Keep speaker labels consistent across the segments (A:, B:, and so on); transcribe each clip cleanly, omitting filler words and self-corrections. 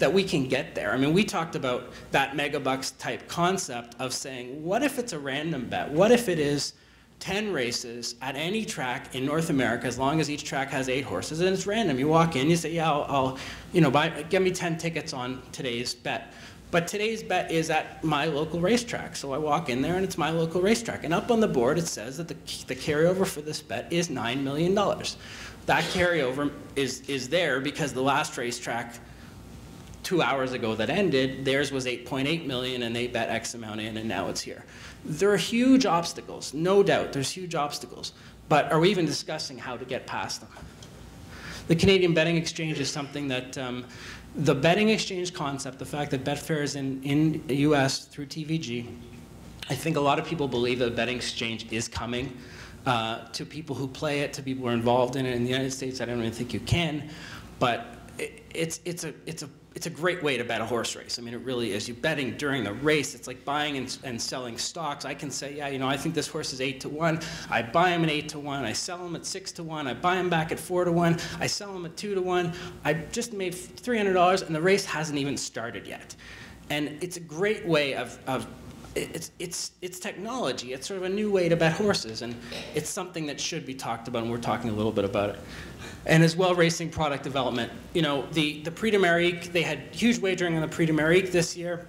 A: that we can get there. I mean, we talked about that megabucks type concept of saying, what if it's a random bet? What if it is 10 races at any track in North America, as long as each track has 8 horses, and it's random. You walk in, you say, yeah, I'll give me 10 tickets on today's bet. But today's bet is at my local racetrack. So I walk in there and it's my local racetrack. And up on the board it says that the carryover for this bet is $9 million. That carryover is there because the last racetrack 2 hours ago that ended, theirs was 8.8 million and they bet X amount in and now it's here. There are huge obstacles, no doubt, there's huge obstacles. But are we even discussing how to get past them? The Canadian Betting Exchange is something that, the betting exchange concept, the fact that Betfair is in the US through TVG, I think a lot of people believe that the betting exchange is coming to people who play it, to people who are involved in it. In the United States, I don't even think you can, but it's a great way to bet a horse race. I mean, it really is. You're betting during the race. It's like buying and selling stocks. I can say, yeah, you know, I think this horse is 8-1. I buy him at 8-1. I sell him at 6-1. I buy him back at 4-1. I sell him at 2-1. I just made $300 and the race hasn't even started yet. And it's a great way it's technology. It's sort of a new way to bet horses, and it's something that should be talked about, and we're talking a little bit about it. And as well, racing product development. You know, the Prix d'Amérique, they had huge wagering on the Prix d'Amérique this year.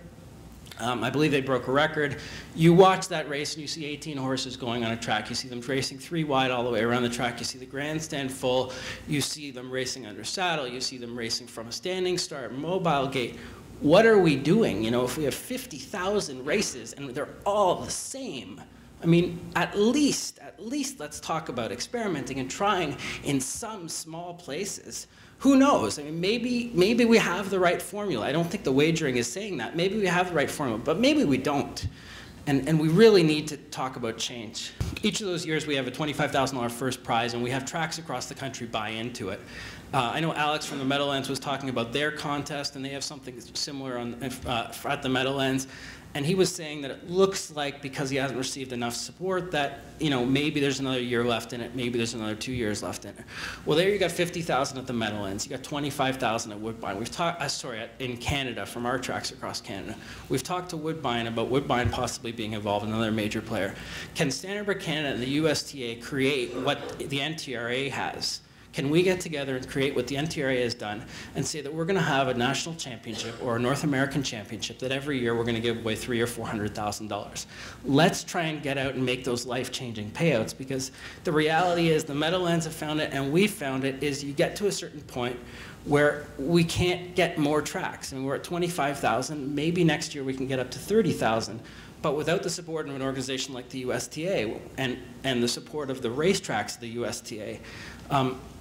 A: I believe they broke a record. You watch that race and you see 18 horses going on a track. You see them racing 3 wide all the way around the track. You see the grandstand full. You see them racing under saddle. You see them racing from a standing start, mobile gate. What are we doing? You know, if we have 50,000 races and they're all the same, I mean, at least let's talk about experimenting and trying in some small places. Who knows? I mean, maybe we have the right formula. I don't think the wagering is saying that. Maybe we have the right formula, but maybe we don't. And we really need to talk about change. Each of those years we have a $25,000 first prize, and we have tracks across the country buy into it. I know Alex from the Meadowlands was talking about their contest, and they have something similar at the Meadowlands. And he was saying that it looks like, because he hasn't received enough support, that, you know, maybe there's another year left in it, maybe there's another 2 years left in it. Well, there you got 50,000 at the Meadowlands, you got 25,000 at Woodbine. We've talked, in Canada, from our tracks across Canada. We've talked to Woodbine about Woodbine possibly being involved in another major player. Can Standardbred Canada and the USTA create what the NTRA has? Can we get together and create what the NTRA has done and say that we're going to have a national championship or a North American championship that every year we're going to give away $300,000 or $400,000? Let's try and get out and make those life-changing payouts, because the reality is the Meadowlands have found it and we found it is you get to a certain point where we can't get more tracks. I mean, we're at 25,000. Maybe next year we can get up to 30,000. But without the support of an organization like the USTA and the support of the racetracks of the USTA,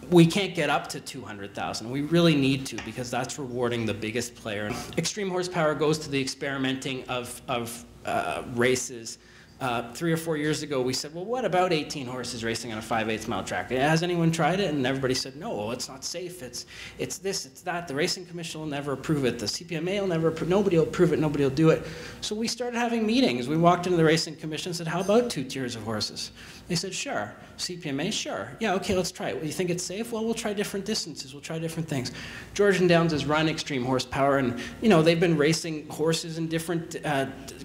A: we can't get up to 200,000. We really need to, because that's rewarding the biggest player. Extreme horsepower goes to the experimenting of races. 3 or 4 years ago, we said, well, what about 18 horses racing on a 5/8 mile track? Has anyone tried it? And everybody said, no, it's not safe. It's this, it's that. The Racing Commission will never approve it. The CPMA will never approve it. Nobody will approve it. Nobody will do it. So we started having meetings. We walked into the Racing Commission and said, how about 2 tiers of horses? They said, sure. CPMA, sure. Yeah, okay, let's try it. Well, you think it's safe? Well, we'll try different distances. We'll try different things. Georgian Downs has run extreme horsepower, and you know they've been racing horses in different,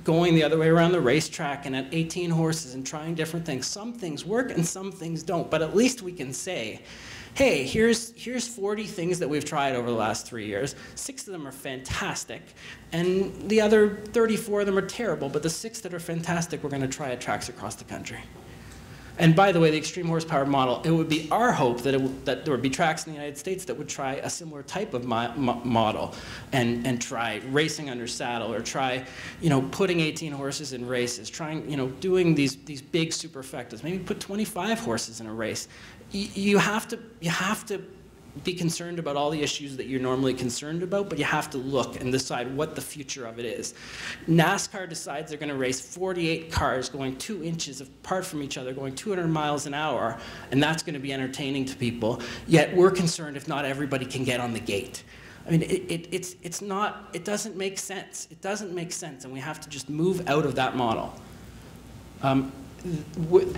A: going the other way around the racetrack, and at 18 horses and trying different things. Some things work and some things don't, but at least we can say, hey, here's 40 things that we've tried over the last 3 years. 6 of them are fantastic, and the other 34 of them are terrible, but the 6 that are fantastic, we're going to try at tracks across the country. And by the way, the extreme horsepower model, it would be our hope that there would be tracks in the United States that would try a similar type of model and try racing under saddle, or try, you know, putting 18 horses in races, trying, you know, doing these big superfectas, maybe put 25 horses in a race. You have to be concerned about all the issues that you're normally concerned about, but you have to look and decide what the future of it is. NASCAR decides they're going to race 48 cars going 2 inches apart from each other, going 200 miles an hour, and that's going to be entertaining to people. Yet we're concerned if not everybody can get on the gate. I mean, it doesn't make sense. It doesn't make sense, and we have to just move out of that model.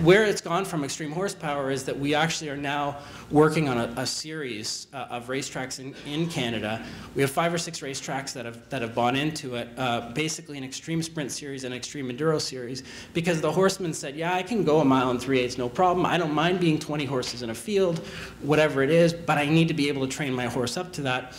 A: where it's gone from extreme horsepower is that we actually are now working on a series of racetracks in Canada. We have 5 or 6 racetracks that have bought into it, basically an extreme sprint series and extreme enduro series, because the horsemen said, yeah, I can go a mile and 3/8, no problem. I don't mind being 20 horses in a field, whatever it is, but I need to be able to train my horse up to that.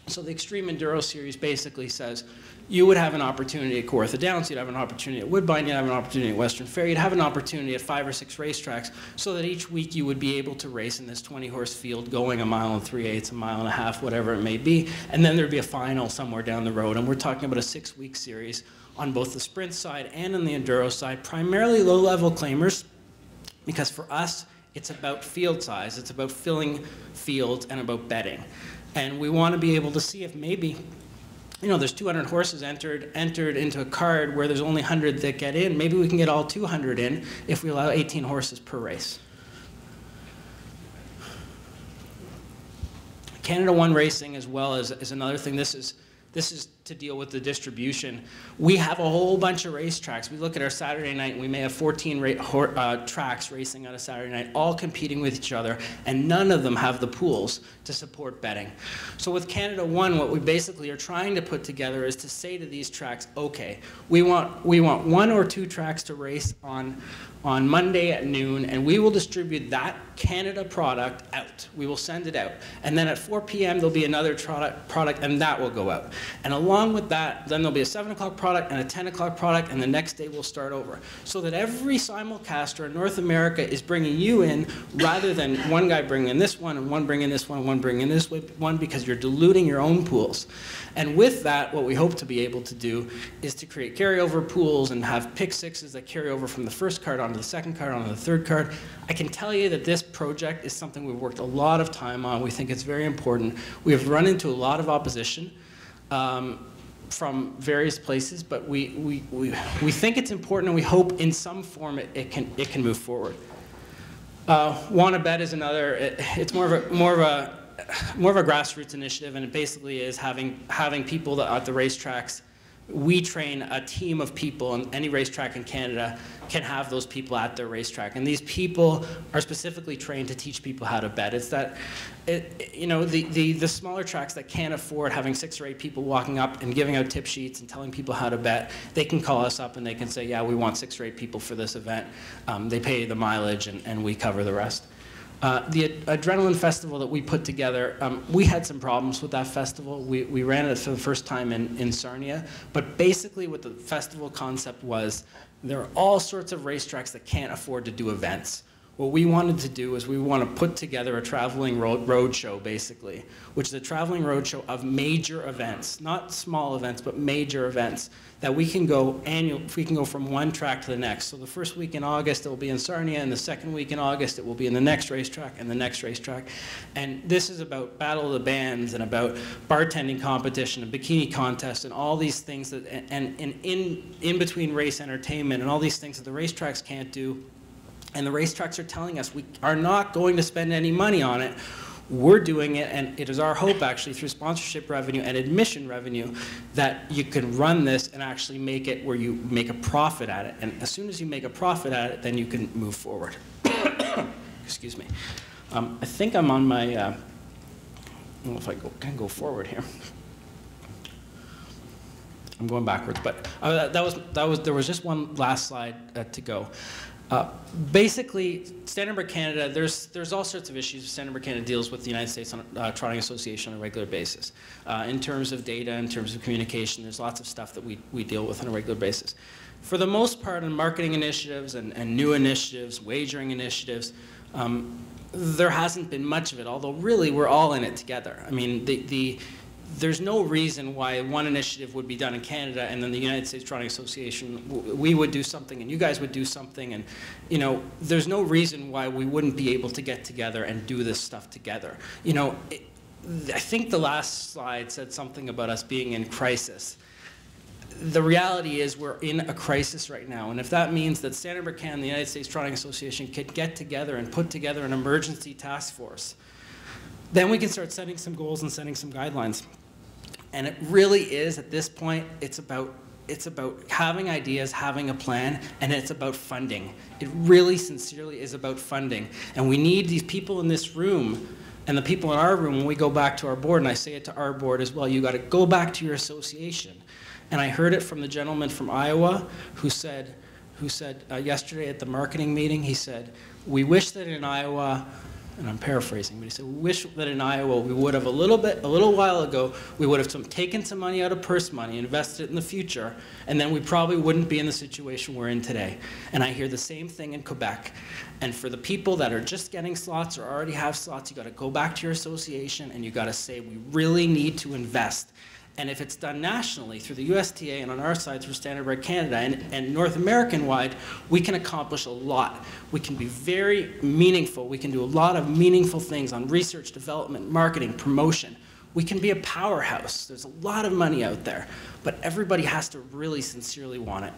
A: So the Extreme Enduro Series basically says, you would have an opportunity at Kawartha Downs, you'd have an opportunity at Woodbine, you'd have an opportunity at Western Fair, you'd have an opportunity at 5 or 6 racetracks, so that each week you would be able to race in this 20-horse field going a mile and 3/8, a mile and a half, whatever it may be, and then there'd be a final somewhere down the road. And we're talking about a 6-week series on both the sprint side and on the enduro side, primarily low-level claimers, because for us, it's about field size, it's about filling fields and about betting. And we want to be able to see if maybe, you know, there's 200 horses entered into a card where there's only 100 that get in. Maybe we can get all 200 in if we allow 18 horses per race. Canada One racing as well is another thing. This is to deal with the distribution. We have a whole bunch of racetracks. We look at our Saturday night, and we may have 14 tracks racing on a Saturday night, all competing with each other, and none of them have the pools to support betting. So with Canada One, what we basically are trying to put together is to say to these tracks, okay, we want 1 or 2 tracks to race on Monday at noon, and we will distribute that Canada product out. We will send it out. And then at 4 p.m. there'll be another product, and that will go out. And along with that, then there'll be a 7 o'clock product and a 10 o'clock product, and the next day we'll start over. So that every simulcaster in North America is bringing you in, rather than one guy bringing in this one, and one bringing this one, and one bringing this one, because you're diluting your own pools. And with that, what we hope to be able to do is to create carryover pools and have pick sixes that carry over from the first card onto the second card, onto the third card. I can tell you that this project is something we've worked a lot of time on. We think it's very important. We have run into a lot of opposition from various places, but we think it's important, and we hope in some form it can move forward. Wanna Bet is another. It's more of a grassroots initiative, and it basically is having people that at the racetracks. We train a team of people, and any racetrack in Canada can have those people at their racetrack. And these people are specifically trained to teach people how to bet. It's that, you know, the smaller tracks that can't afford having 6 or 8 people walking up and giving out tip sheets and telling people how to bet, they can call us up and they can say, yeah, we want 6 or 8 people for this event. They pay the mileage, and we cover the rest. The Adrenaline Festival that we put together, we had some problems with that festival. We ran it for the first time in Sarnia, but basically what the festival concept was, there are all sorts of racetracks that can't afford to do events. What we wanted to do is we want to put together a traveling road show, basically, which is a traveling road show of major events, not small events, but major events, that we can go from one track to the next. So the first week in August, it will be in Sarnia, and the second week in August, it will be in the next racetrack and the next racetrack. And this is about Battle of the Bands and about bartending competition and bikini contest and all these things that, and in between race entertainment and all these things that the racetracks can't do. And the racetracks are telling us we are not going to spend any money on it. We're doing it, and it is our hope, actually, through sponsorship revenue and admission revenue, that you can run this and actually make it where you make a profit at it. And as soon as you make a profit at it, then you can move forward. Excuse me. I think I'm on my, I don't know if I can go forward here. I'm going backwards, but there was just one last slide to go. Basically, Standardbred Canada, there's all sorts of issues. Standardbred Canada deals with the United States Trotting Association on a regular basis. In terms of data, in terms of communication, there's lots of stuff that we deal with on a regular basis. For the most part, in marketing initiatives and new initiatives, wagering initiatives, there hasn't been much of it, although really we're all in it together. I mean, there's no reason why one initiative would be done in Canada and then the United States Trotting Association, we would do something and you guys would do something, and you know, there's no reason why we wouldn't be able to get together and do this stuff together. You know, I think the last slide said something about us being in crisis. The reality is we're in a crisis right now, and if that means that Standardbred Canada and the United States Trotting Association could get together and put together an emergency task force, then we can start setting some goals and setting some guidelines. And it really is, at this point, it's about it's about having ideas, having a plan, and it's about funding. It really sincerely is about funding. And we need these people in this room and the people in our room when we go back to our board, and I say it to our board as well, you got to go back to your association. And I heard it from the gentleman from Iowa who said yesterday at the marketing meeting, he said, we wish that in Iowa, and I'm paraphrasing, but he said, we wish that in Iowa we would have a little while ago, we would have taken some money out of purse money, invested it in the future, and then we probably wouldn't be in the situation we're in today. And I hear the same thing in Quebec. And for the people that are just getting slots or already have slots, you got to go back to your association and you got to say, we really need to invest. And if it's done nationally through the USTA and on our side through Standardbred Canada and North American-wide, we can accomplish a lot. We can be very meaningful. We can do a lot of meaningful things on research, development, marketing, promotion. We can be a powerhouse. There's a lot of money out there, but everybody has to really sincerely want it.